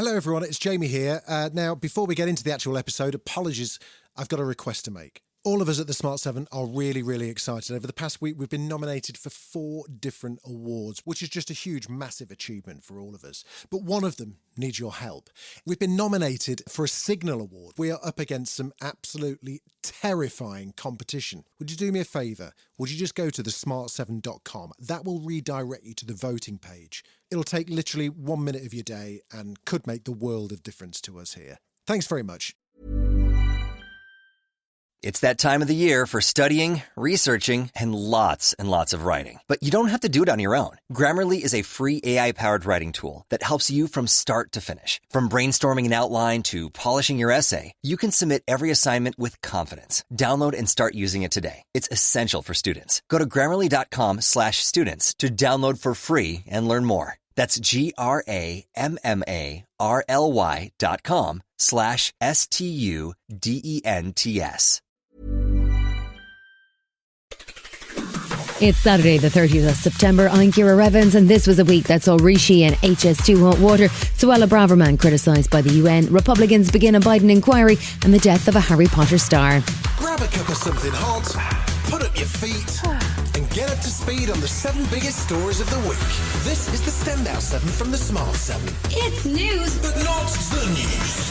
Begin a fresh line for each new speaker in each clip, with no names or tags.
Hello everyone, it's Jamie here. Now, before we get into the actual episode, apologies, I've got a request to make. All of us at the Smart 7 are really excited. Over the past week, we've been nominated for 4 different awards, which is just a huge, massive achievement for all of us. But one of them needs your help. We've been nominated for a Signal Award. We are up against some absolutely terrifying competition. Would you do me a favour? Would you just go to thesmart7.com? That will redirect you to the voting page. It'll take literally 1 minute of your day and could make the world of difference to us here. Thanks very much.
It's that time of the year for studying, researching, and lots of writing. But you don't have to do it on your own. Grammarly is a free AI-powered writing tool that helps you from start to finish. From brainstorming an outline to polishing your essay, you can submit every assignment with confidence. Download and start using it today. It's essential for students. Go to Grammarly.com/students to download for free and learn more. That's GRAMMARLY.com/STUDENTS.
It's Saturday the 30th of September. I'm Ciara Evans, and this was a week that saw Rishi and HS2 hot water, Suella Braverman criticised by the UN, Republicans begin a Biden inquiry, and the death of a Harry Potter star.
Grab a cup of something hot, put up your feet, and get up to speed on the 7 biggest stories of the week. This is the Standout 7 from the Smart 7.
It's news,
but not the news.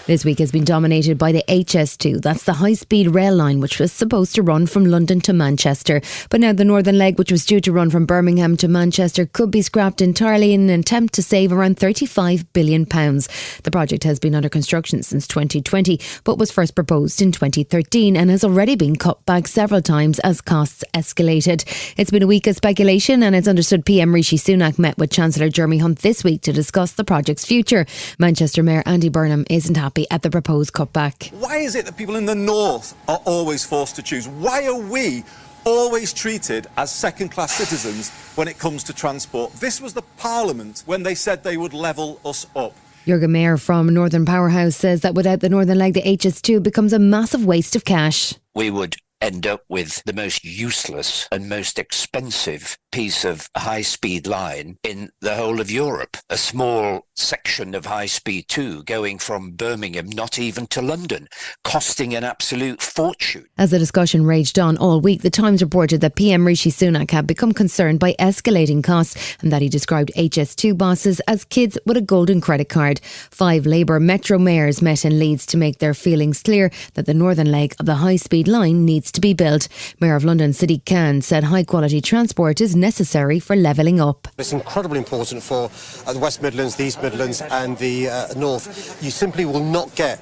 This week has been dominated by the HS2. That's the high-speed rail line which was supposed to run from London to Manchester. But now the northern leg, which was due to run from Birmingham to Manchester, could be scrapped entirely in an attempt to save around £35 billion. The project has been under construction since 2020, but was first proposed in 2013 and has already been cut back several times as costs escalated. It's been a week of speculation, and it's understood PM Rishi Sunak met with Chancellor Jeremy Hunt this week to discuss the project's future. Manchester Mayor Andy Burnham isn't happy at the proposed cutback.
Why is it that people in the north are always forced to choose? Why are we always treated as second-class citizens when it comes to transport? This was the Parliament when they said they would level us up.
Jürgen Mayer from Northern Powerhouse says that without the northern leg, the HS2 becomes a massive waste of cash.
We would end up with the most useless and most expensive piece of high-speed line in the whole of Europe. A small section of high-speed 2 going from Birmingham not even to London, costing an absolute fortune. As
the discussion raged on all week, the Times reported that PM Rishi Sunak had become concerned by escalating costs and that he described HS2 bosses as kids with a golden credit card. 5 Labour Metro mayors met in Leeds to make their feelings clear that the northern leg of the high-speed line needs to be built. Mayor of London, Sadiq Khan, said high-quality transport is necessary for levelling up.
It's incredibly important for the West Midlands, the East Midlands and the North. You simply will not get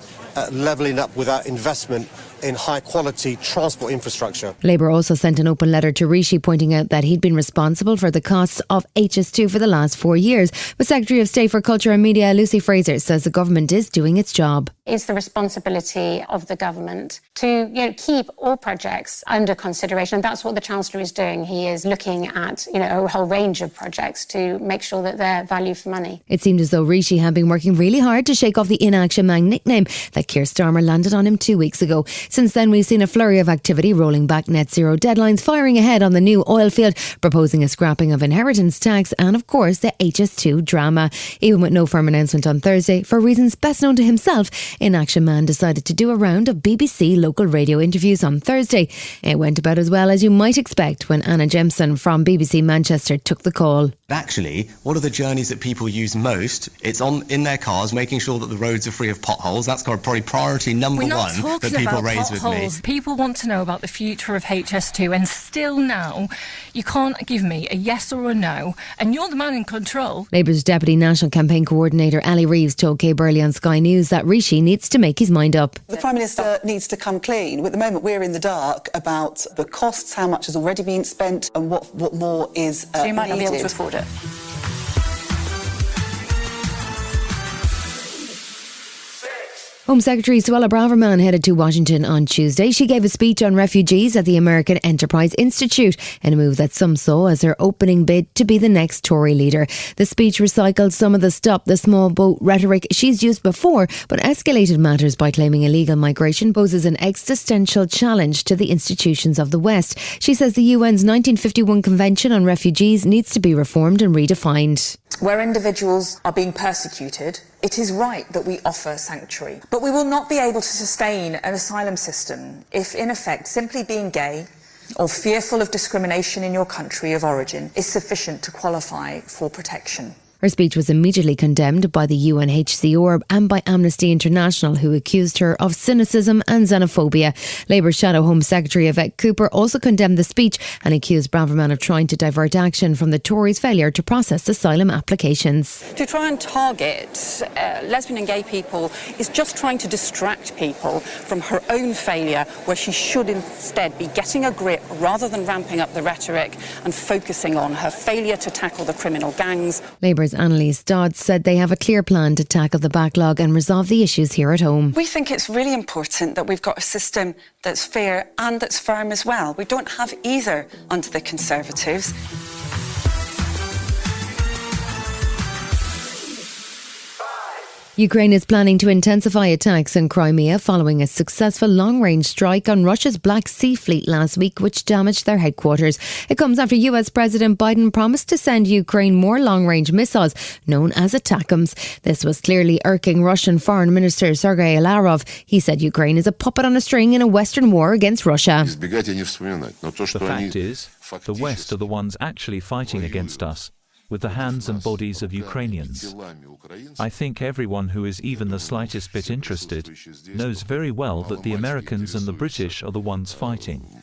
levelling up without investment in high-quality transport infrastructure.
Labour also sent an open letter to Rishi pointing out that he'd been responsible for the costs of HS2 for the last 4 years. But Secretary of State for Culture and Media Lucy Fraser says the government is doing its job.
It's the responsibility of the government to keep all projects under consideration. That's what the Chancellor is doing. He is looking at a whole range of projects to make sure that they're value for money.
It seemed as though Rishi had been working really hard to shake off the inaction man nickname that Keir Starmer landed on him 2 weeks ago. Since then, we've seen a flurry of activity rolling back net zero deadlines, firing ahead on the new oil field, proposing a scrapping of inheritance tax and, of course, the HS2 drama. Even with no firm announcement on Thursday, for reasons best known to himself, Inaction Man decided to do a round of BBC local radio interviews on Thursday. It went about as well as you might expect when Anna Jemson from BBC Manchester took the call.
Actually, what are the journeys that people use most? It's in their cars, making sure that the roads are free of potholes. That's probably priority number one that people raise with me.
People want to know about the future of HS2, and still now you can't give me a yes or a no, and you're the man in control.
Labour's Deputy National Campaign Coordinator Ali Reeves told Kay Burley on Sky News that Rishi needs to make his mind up.
The Prime Minister needs to come clean. At the moment we're in the dark about the costs, how much has already been spent and what more is
So you might not
needed.
be able to afford it.
Home Secretary Suella Braverman headed to Washington on Tuesday. She gave a speech on refugees at the American Enterprise Institute in a move that some saw as her opening bid to be the next Tory leader. The speech recycled some of the stop the small boat rhetoric she's used before, but escalated matters by claiming illegal migration poses an existential challenge to the institutions of the West. She says the UN's 1951 Convention on Refugees needs to be reformed and redefined.
Where individuals are being persecuted, it is right that we offer sanctuary. But we will not be able to sustain an asylum system if, in effect, simply being gay or fearful of discrimination in your country of origin is sufficient to qualify for protection.
Her speech was immediately condemned by the UNHCR and by Amnesty International, who accused her of cynicism and xenophobia. Labour Shadow Home Secretary Yvette Cooper also condemned the speech and accused Braverman of trying to divert action from the Tories' failure to process asylum applications.
To try and target lesbian and gay people is just trying to distract people from her own failure, where she should instead be getting a grip rather than ramping up the rhetoric and focusing on her failure to tackle the criminal gangs.
Labour's Annalise Dodds said they have a clear plan to tackle the backlog and resolve the issues here at home.
We think it's really important that we've got a system that's fair and that's firm as well. We don't have either under the Conservatives.
Ukraine is planning to intensify attacks in Crimea following a successful long-range strike on Russia's Black Sea Fleet last week, which damaged their headquarters. It comes after US President Biden promised to send Ukraine more long-range missiles, known as ATACMS. This was clearly irking Russian Foreign Minister Sergei Lavrov. He said Ukraine is a puppet on a string in a Western war against Russia.
The fact is, the West are the ones actually fighting against us, with the hands and bodies of Ukrainians. I think everyone who is even the slightest bit interested knows very well that the Americans and the British are the ones fighting.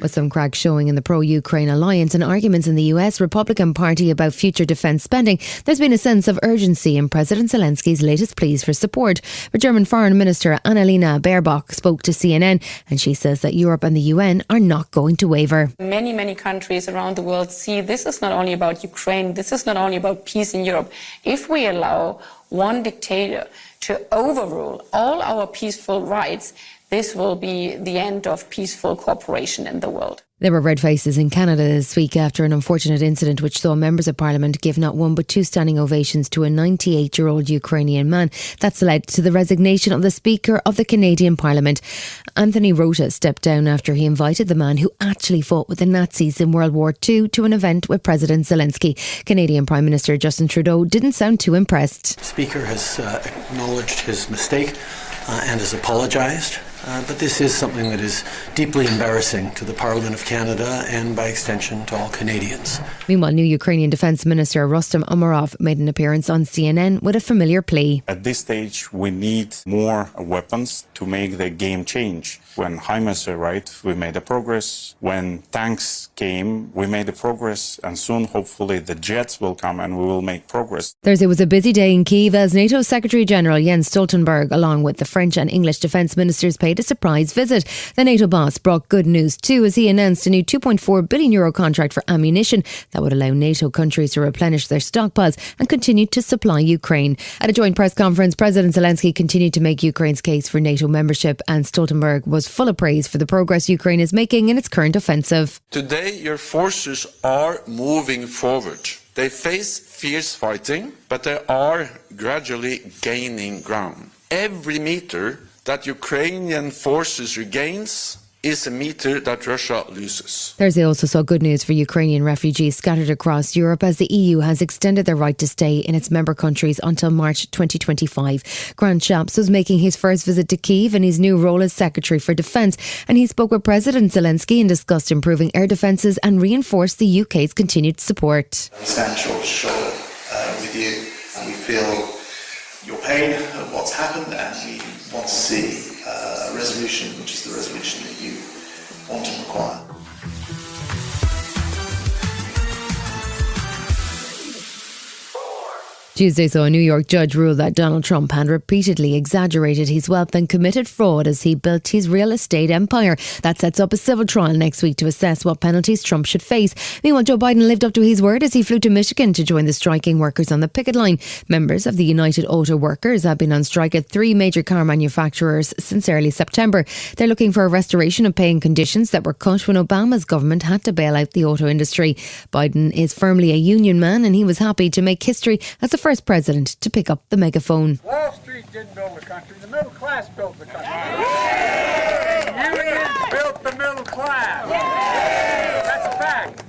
With some cracks showing in the pro-Ukraine alliance and arguments in the US Republican Party about future defence spending, there's been a sense of urgency in President Zelensky's latest pleas for support. But German Foreign Minister Annalena Baerbock spoke to CNN, and she says that Europe and the UN are not going to waver.
Many countries around the world see this is not only about Ukraine, this is not only about peace in Europe. If we allow one dictator to overrule all our peaceful rights, this will be the end of peaceful cooperation in the world.
There were red faces in Canada this week after an unfortunate incident which saw members of Parliament give not one but two standing ovations to a 98-year-old Ukrainian man. That's led to the resignation of the Speaker of the Canadian Parliament. Anthony Rota stepped down after he invited the man who actually fought with the Nazis in World War II to an event with President Zelensky. Canadian Prime Minister Justin Trudeau didn't sound too impressed.
The Speaker has acknowledged his mistake and has apologised. But this is something that is deeply embarrassing to the Parliament of Canada and, by extension, to all Canadians.
Meanwhile, new Ukrainian Defence Minister Rustem Umerov made an appearance on CNN with a familiar plea.
At this stage, we need more weapons to make the game change. When HIMARS arrived, we made a progress. When tanks came, we made a progress. And soon, hopefully, the jets will come and we will make progress.
Thursday was a busy day in Kyiv as NATO Secretary-General Jens Stoltenberg, along with the French and English defence ministers, paid a surprise visit. The NATO boss brought good news too as he announced a new €2.4 billion contract for ammunition that would allow NATO countries to replenish their stockpiles and continue to supply Ukraine. At a joint press conference, President Zelensky continued to make Ukraine's case for NATO membership, and Stoltenberg was full of praise for the progress Ukraine is making in its current offensive.
Today, your forces are moving forward. They face fierce fighting, but they are gradually gaining ground. Every meter that Ukrainian forces regains is a meter that Russia loses.
Thursday also saw good news for Ukrainian refugees scattered across Europe as the EU has extended their right to stay in its member countries until March 2025. Grant Shapps was making his first visit to Kyiv in his new role as Secretary for Defence, and he spoke with President Zelensky and discussed improving air defences and reinforced the UK's continued support.
Essential to share with you, and we feel your pain of what's happened, and we want to see a resolution, which is the resolution that you want and require.
Tuesday saw a New York judge rule that Donald Trump had repeatedly exaggerated his wealth and committed fraud as he built his real estate empire. That sets up a civil trial next week to assess what penalties Trump should face. Meanwhile, Joe Biden lived up to his word as he flew to Michigan to join the striking workers on the picket line. Members of the United Auto Workers have been on strike at 3 major car manufacturers since early September. They're looking for a restoration of pay and conditions that were cut when Obama's government had to bail out the auto industry. Biden is firmly a union man and he was happy to make history as the first president to pick up the megaphone.
Wall Street didn't build the country, the middle class built the country. Unions built the middle class. That's a fact.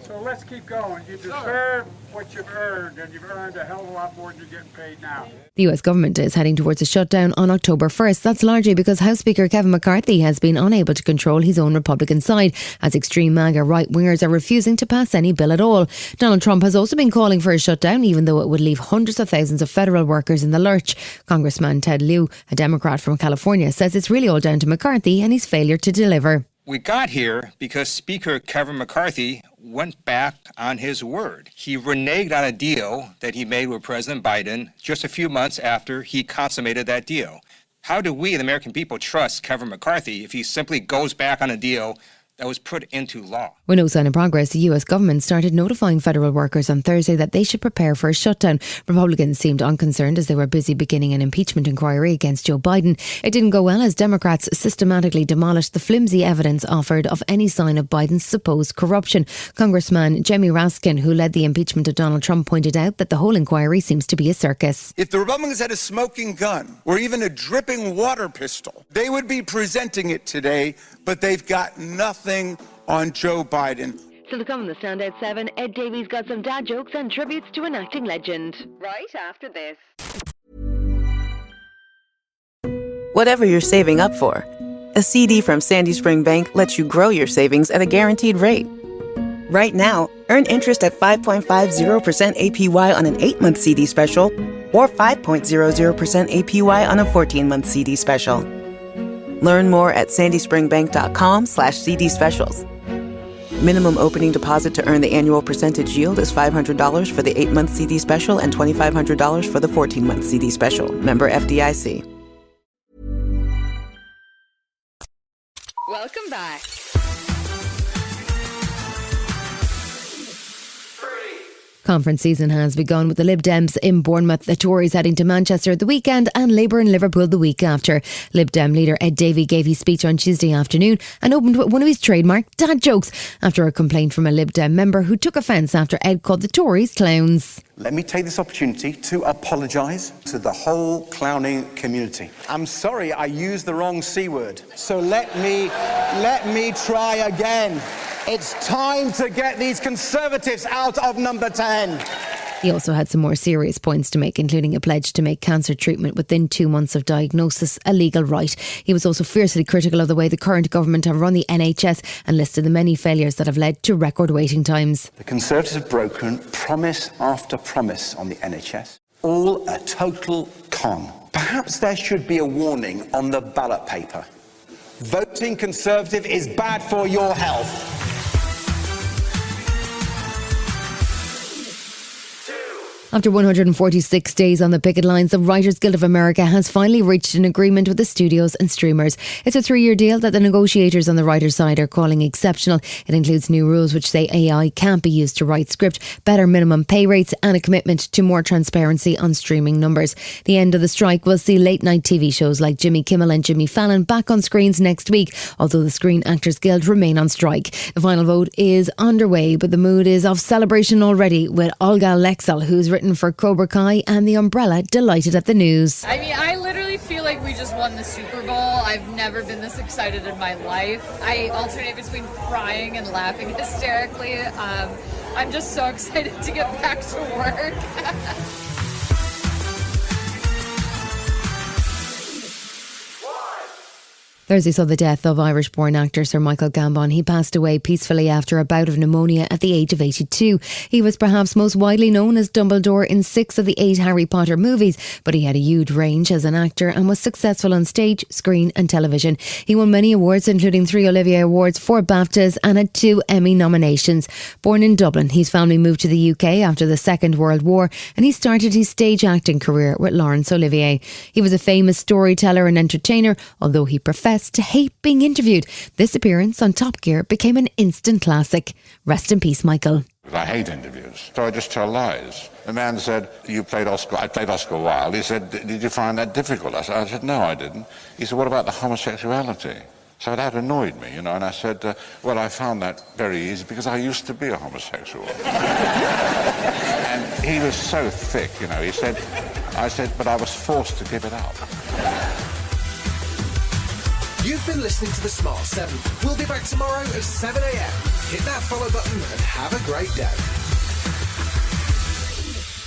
So let's keep going. You deserve what you've earned, and you've earned a hell of a lot more than you're getting paid now.
The US government is heading towards a shutdown on October 1st. That's largely because House Speaker Kevin McCarthy has been unable to control his own Republican side, as extreme MAGA right-wingers are refusing to pass any bill at all. Donald Trump has also been calling for a shutdown, even though it would leave hundreds of thousands of federal workers in the lurch. Congressman Ted Lieu, a Democrat from California, says it's really all down to McCarthy and his failure to deliver.
We got here because Speaker Kevin McCarthy went back on his word. He reneged on a deal that he made with President Biden just a few months after he consummated that deal. How do we, the American people, trust Kevin McCarthy if he simply goes back on a deal that was put into law?
With no sign of progress, the US government started notifying federal workers on Thursday that they should prepare for a shutdown. Republicans seemed unconcerned as they were busy beginning an impeachment inquiry against Joe Biden. It didn't go well as Democrats systematically demolished the flimsy evidence offered of any sign of Biden's supposed corruption. Congressman Jamie Raskin, who led the impeachment of Donald Trump, pointed out that the whole inquiry seems to be a circus.
If the Republicans had a smoking gun or even a dripping water pistol, they would be presenting it today, but they've got nothing on Joe Biden.
So to come on the Standout 7, Ed Davies got some dad jokes and tributes to an acting legend. Right after this.
Whatever you're saving up for, a CD from Sandy Spring Bank lets you grow your savings at a guaranteed rate. Right now, earn interest at 5.50% APY on an 8-month CD special or 5.00% APY on a 14-month CD special. Learn more at sandyspringbank.com/CD specials. Minimum opening deposit to earn the annual percentage yield is $500 for the 8-month CD special and $2,500 for the 14-month CD special. Member FDIC.
Welcome back.
Conference season has begun with the Lib Dems in Bournemouth, the Tories heading to Manchester at the weekend and Labour in Liverpool the week after. Lib Dem leader Ed Davey gave his speech on Tuesday afternoon and opened with one of his trademark dad jokes after a complaint from a Lib Dem member who took offence after Ed called the Tories clowns.
Let me take this opportunity to apologise to the whole clowning community. I'm sorry I used the wrong C word. So let me try again. It's time to get these Conservatives out of number 10.
He also had some more serious points to make, including a pledge to make cancer treatment within 2 months of diagnosis a legal right. He was also fiercely critical of the way the current government have run the NHS and listed the many failures that have led to record waiting times.
The Conservatives have broken promise after promise on the NHS. All a total con. Perhaps there should be a warning on the ballot paper. Voting Conservative is bad for your health.
After 146 days on the picket lines, the Writers Guild of America has finally reached an agreement with the studios and streamers. It's a 3-year deal that the negotiators on the writers' side are calling exceptional. It includes new rules which say AI can't be used to write script, better minimum pay rates and a commitment to more transparency on streaming numbers. The end of the strike will see late-night TV shows like Jimmy Kimmel and Jimmy Fallon back on screens next week, although the Screen Actors Guild remain on strike. The final vote is underway, but the mood is of celebration already, with Olga Lexel, who's written for Cobra Kai and The Umbrella, delighted at the news.
I mean, I literally feel like we just won the Super Bowl. I've never been this excited in my life. I alternate between crying and laughing hysterically. I'm just so excited to get back to work.
Thursday saw the death of Irish-born actor Sir Michael Gambon. He passed away peacefully after a bout of pneumonia at the age of 82. He was perhaps most widely known as Dumbledore in 6 of the 8 Harry Potter movies, but he had a huge range as an actor and was successful on stage, screen and television. He won many awards, including 3 Olivier Awards, 4 BAFTAs and had 2 Emmy nominations. Born in Dublin, his family moved to the UK after the Second World War, and he started his stage acting career with Laurence Olivier. He was a famous storyteller and entertainer, although he professed to hate being interviewed. This appearance on Top Gear became an instant classic. Rest in peace, Michael.
I hate interviews, so I just tell lies. The man said, I played Oscar Wilde. He said, did you find that difficult? I said, no, I didn't. He said, what about the homosexuality? So that annoyed me, and I said, well, I found that very easy because I used to be a homosexual. And he was so thick, he said, I said, but I was forced to give it up.
You've been listening to The Smart 7. We'll be back tomorrow at 7 a.m. Hit that follow button and have a great day.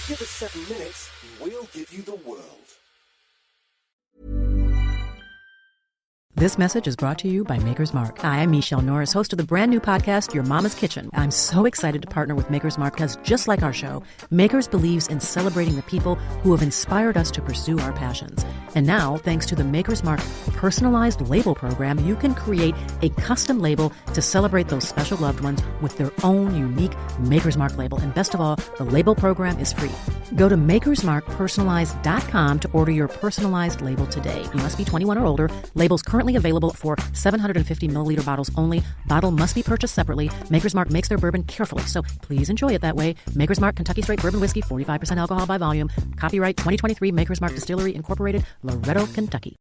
Give us 7 minutes, we'll give you the world.
This message is brought to you by Maker's Mark. Hi, I'm Michelle Norris, host of the brand new podcast, Your Mama's Kitchen. I'm so excited to partner with Maker's Mark because just like our show, Maker's believes in celebrating the people who have inspired us to pursue our passions. And now, thanks to the Maker's Mark personalized label program, you can create a custom label to celebrate those special loved ones with their own unique Maker's Mark label. And best of all, the label program is free. Go to makersmarkpersonalized.com to order your personalized label today. You must be 21 or older. Labels currently available for 750 milliliter bottles only. Bottle must be purchased separately. Maker's Mark makes their bourbon carefully, so please enjoy it that way. Maker's Mark Kentucky Straight Bourbon Whiskey, 45% alcohol by volume. Copyright 2023 Maker's Mark Distillery Incorporated, Loretto, Kentucky.